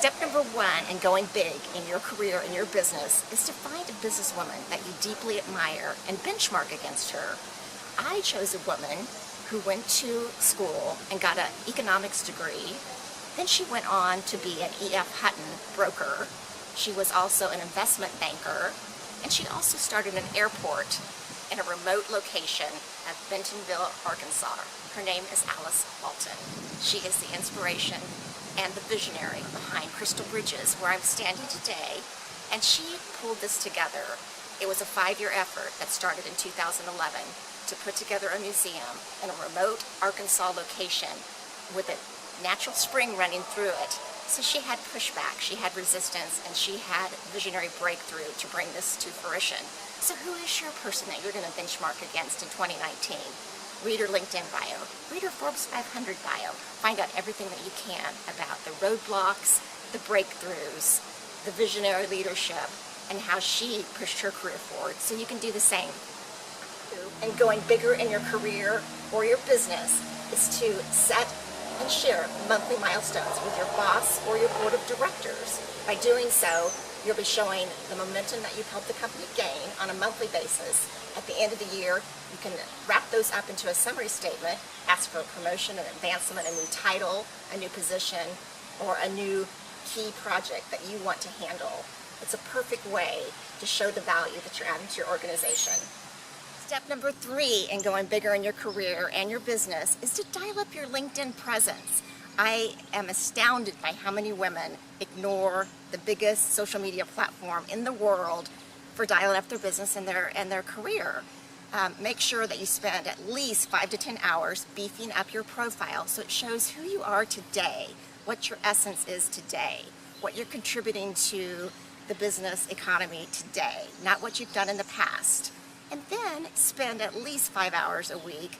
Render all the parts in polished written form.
Step number one in going big in your career and your business is to find a businesswoman that you deeply admire and benchmark against her. I chose a woman who went to school and got an economics degree. Then she went on to be an E.F. Hutton broker. She was also an investment banker, and she also started an airport in a remote location at Bentonville, Arkansas. Her name is Alice Walton. She is the inspiration and the visionary behind Crystal Bridges, where I'm standing today, and she pulled this together. It was a 5-year effort that started in 2011 to put together a museum in a remote Arkansas location with a natural spring running through it. So she had pushback, she had resistance, and she had visionary breakthrough to bring this to fruition. So who is your person that you're going to benchmark against in 2019? Read her LinkedIn bio, read her Forbes 500 bio, find out everything that you can about the roadblocks, the breakthroughs, the visionary leadership, and how she pushed her career forward so you can do the same. And going bigger in your career or your business is to set and share monthly milestones with your boss or your board of directors. By doing so, you'll be showing the momentum that you've helped the company gain on a monthly basis. At the end of the year, you can wrap those up into a summary statement, ask for a promotion, an advancement, a new title, a new position, or a new key project that you want to handle. It's a perfect way to show the value that you're adding to your organization. Step number 3 in going bigger in your career and your business is to dial up your LinkedIn presence. I am astounded by how many women ignore the biggest social media platform in the world for dialing up their business and their career. Make sure that you spend at least 5 to 10 hours beefing up your profile so it shows who you are today, what your essence is today, what you're contributing to the business economy today, not what you've done in the past. And then spend at least 5 hours a week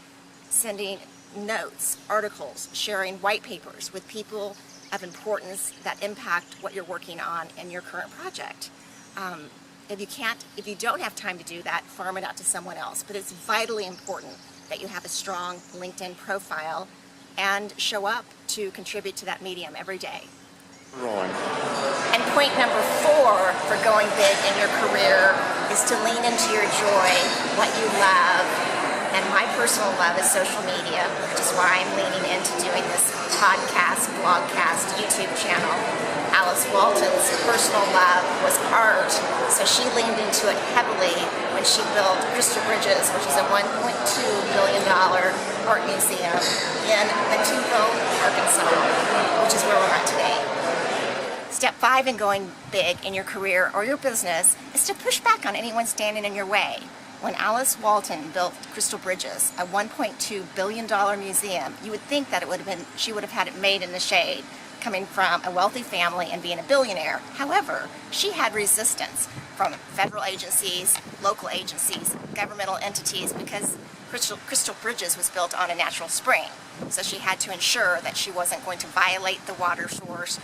sending notes, articles, sharing white papers with people of importance that impact what you're working on in your current project. If you don't have time to do that, farm it out to someone else. But it's vitally important that you have a strong LinkedIn profile and show up to contribute to that medium every day. Rolling. And point number 4 for going big in your career is to lean into your joy, what you love. And my personal love is social media, which is why I'm leaning into doing this podcast, blogcast, YouTube channel. Alice Walton's personal love was art, so she leaned into it heavily when she built Crystal Bridges, which is a $1.2 billion art museum in Bentonville, Arkansas, which is where we're at today. Step 5 in going big in your career or your business is to push back on anyone standing in your way. When Alice Walton built Crystal Bridges, a $1.2 billion museum, you would think that she would have had it made in the shade, coming from a wealthy family and being a billionaire. However, she had resistance from federal agencies, local agencies, governmental entities, because Crystal Bridges was built on a natural spring. So she had to ensure that she wasn't going to violate the water source,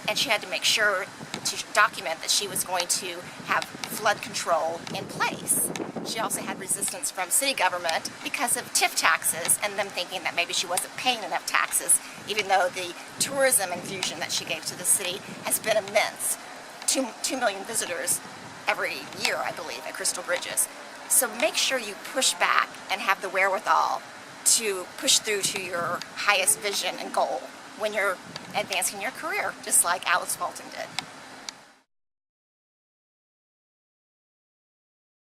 and she had to make sure to document that she was going to have flood control in place. She also had resistance from city government because of TIF taxes and them thinking that maybe she wasn't paying enough taxes, even though the tourism infusion that she gave to the city has been immense. 2 million visitors every year, I believe, at Crystal Bridges. So make sure you push back and have the wherewithal to push through to your highest vision and goal when you're advancing your career, just like Alice Walton did.